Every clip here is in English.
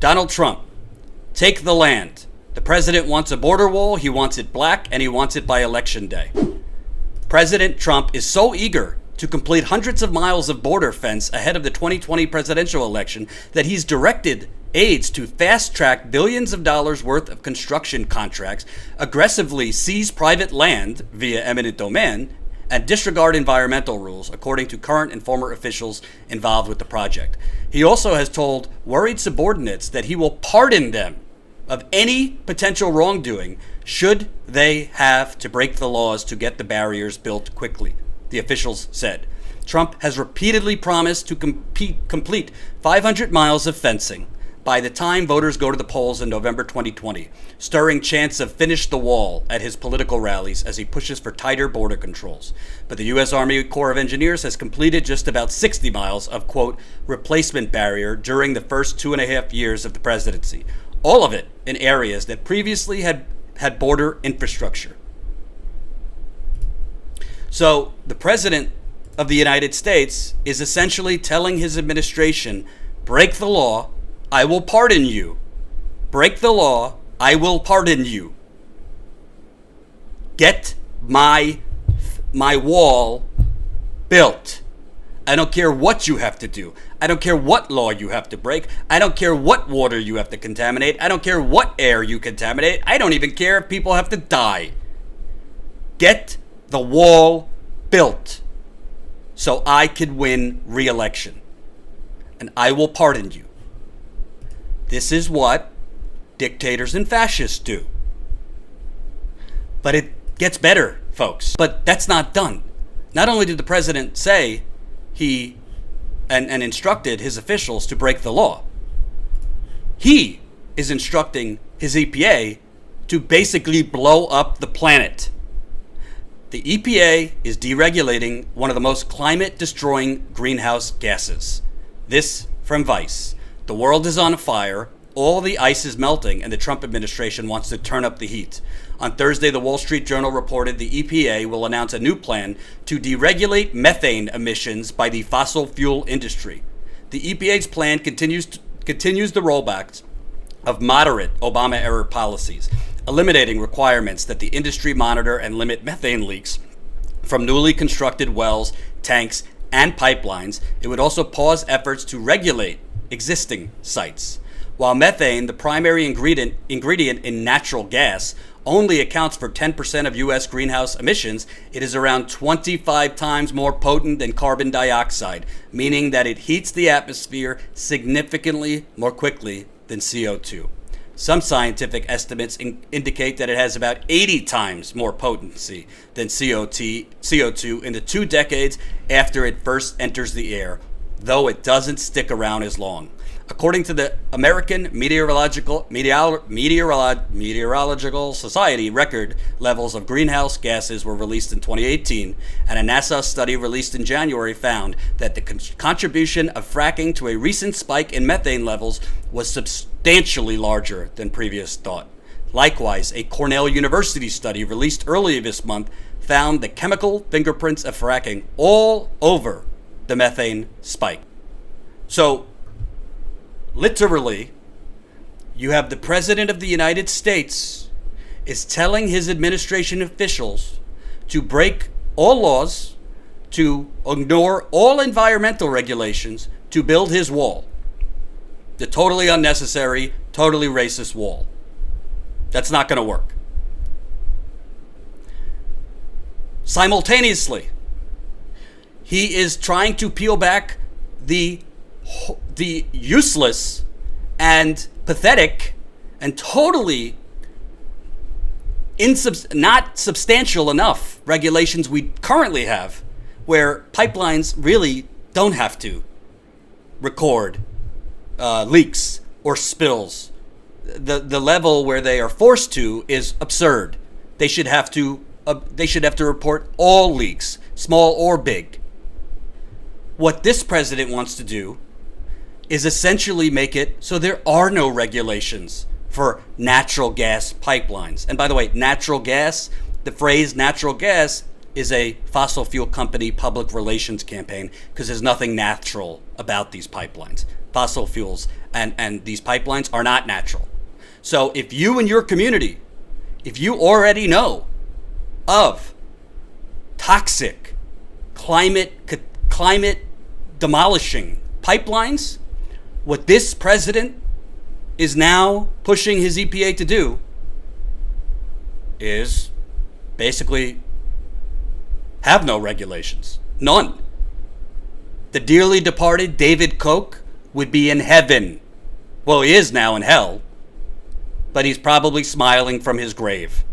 Donald Trump, take the land. The president wants a border wall, he wants it black, and he wants it by election day. President Trump is so eager to complete hundreds of miles of border fence ahead of the 2020 presidential election that he's directed aides to fast-track billions of dollars worth of construction contracts, aggressively seize private land via eminent domain, and disregard environmental rules, according to current and former officials involved with the project. He also has told worried subordinates that he will pardon them of any potential wrongdoing should they have to break the laws to get the barriers built quickly, the officials said. Trump has repeatedly promised to complete 500 miles of fencing by the time voters go to the polls in November 2020, stirring chants of finish the wall at his political rallies as he pushes for tighter border controls. But the U.S. Army Corps of Engineers has completed just about 60 miles of, quote, replacement barrier during the first 2.5 years of the presidency, all of it in areas that previously had border infrastructure. So the president of the United States is essentially telling his administration, break the law, I will pardon you. Break the law, I will pardon you. Get my wall built. I don't care what you have to do. I don't care what law you have to break. I don't care what water you have to contaminate. I don't care what air you contaminate. I don't even care if people have to die. Get the wall built so I could win re-election. And I will pardon you. This is what dictators and fascists do. But it gets better, folks. But that's not done. Not only did the president say he and instructed his officials to break the law, he is instructing his EPA to basically blow up the planet. The EPA is deregulating one of the most climate-destroying greenhouse gases. This from Vice. The world is on fire, all the ice is melting, and the Trump administration wants to turn up the heat. On Thursday, the Wall Street Journal reported the EPA will announce a new plan to deregulate methane emissions by the fossil fuel industry. The EPA's plan continues the rollbacks of moderate Obama-era policies, eliminating requirements that the industry monitor and limit methane leaks from newly constructed wells, tanks, and pipelines. It would also pause efforts to regulate existing sites. While methane, the primary ingredient in natural gas, only accounts for 10% of U.S. greenhouse emissions, it is around 25 times more potent than carbon dioxide, meaning that it heats the atmosphere significantly more quickly than CO2. Some scientific estimates indicate that it has about 80 times more potency than CO2 in the 2 decades after it first enters the air, though it doesn't stick around as long. According to the American Meteorological Society, record levels of greenhouse gases were released in 2018, and a NASA study released in January found that the contribution of fracking to a recent spike in methane levels was substantially larger than previous thought. Likewise, a Cornell University study released earlier this month found the chemical fingerprints of fracking all over the methane spike. So, literally, you have the President of the United States is telling his administration officials to break all laws, to ignore all environmental regulations, to build his wall. The totally unnecessary, totally racist wall. That's not going to work. Simultaneously, he is trying to peel back the useless and pathetic and totally not substantial enough regulations we currently have, where pipelines really don't have to record leaks or spills. The level where they are forced to is absurd. They should have to report all leaks, small or big. What this president wants to do is essentially make it so there are no regulations for natural gas pipelines. And by the way, natural gas, the phrase natural gas is a fossil fuel company public relations campaign because there's nothing natural about these pipelines. Fossil fuels and these pipelines are not natural. So if you in your community, if you already know of toxic, climate demolishing pipelines, what this president is now pushing his EPA to do is basically have no regulations. None. The dearly departed David Koch would be in heaven. Well, he is now in hell, but he's probably smiling from his grave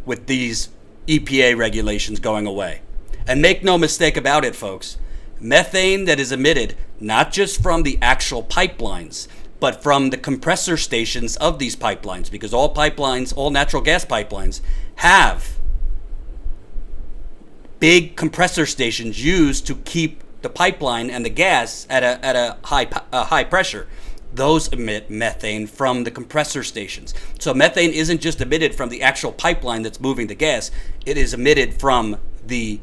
with these EPA regulations going away. And make no mistake about it, folks, methane that is emitted not just from the actual pipelines, but from the compressor stations of these pipelines, because all pipelines, all natural gas pipelines, have big compressor stations used to keep the pipeline and the gas at a high pressure. Those emit methane from the compressor stations. So methane isn't just emitted from the actual pipeline that's moving the gas, it is emitted from the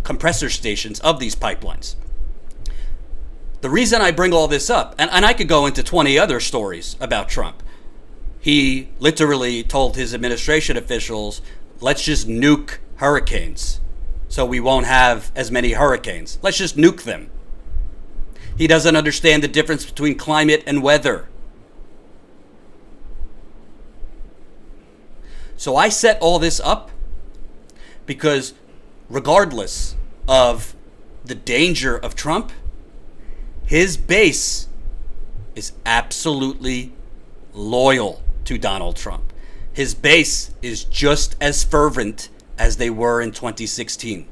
compressor stations of these pipelines. The reason I bring all this up, and I could go into 20 other stories about Trump. He literally told his administration officials, let's just nuke hurricanes so we won't have as many hurricanes. Let's just nuke them. He doesn't understand the difference between climate and weather. So I set all this up because regardless of the danger of Trump, his base is absolutely loyal to Donald Trump. His base is just as fervent as they were in 2016.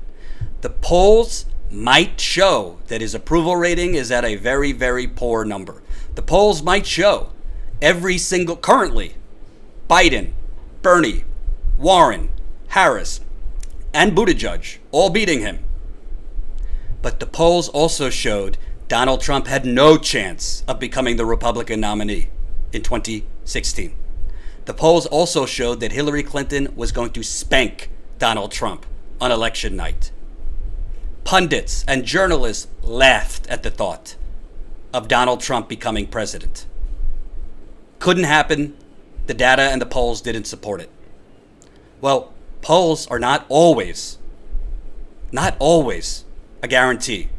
The polls might show that his approval rating is at a very, very poor number. The polls might show currently, Biden, Bernie, Warren, Harris, and Buttigieg all beating him. But the polls also showed Donald Trump had no chance of becoming the Republican nominee in 2016. The polls also showed that Hillary Clinton was going to spank Donald Trump on election night. Pundits and journalists laughed at the thought of Donald Trump becoming president. Couldn't happen. The data and the polls didn't support it. Well, polls are not always a guarantee.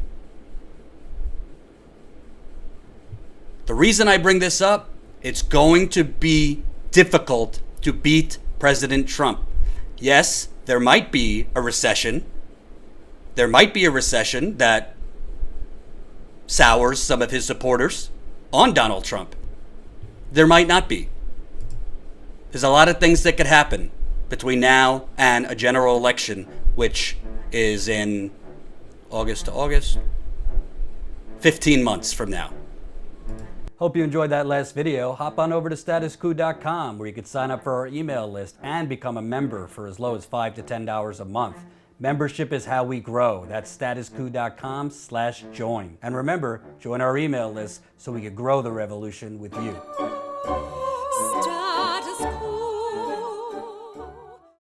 The reason I bring this up, it's going to be difficult to beat President Trump. Yes, there might be a recession. There might be a recession that sours some of his supporters on Donald Trump. There might not be. There's a lot of things that could happen between now and a general election, which is in August to August, 15 months from now. Hope you enjoyed that last video. Hop on over to statusquo.com where you can sign up for our email list and become a member for as low as $5 to $10 a month. Membership is how we grow. That's statusquo.com/join. And remember, join our email list so we can grow the revolution with you.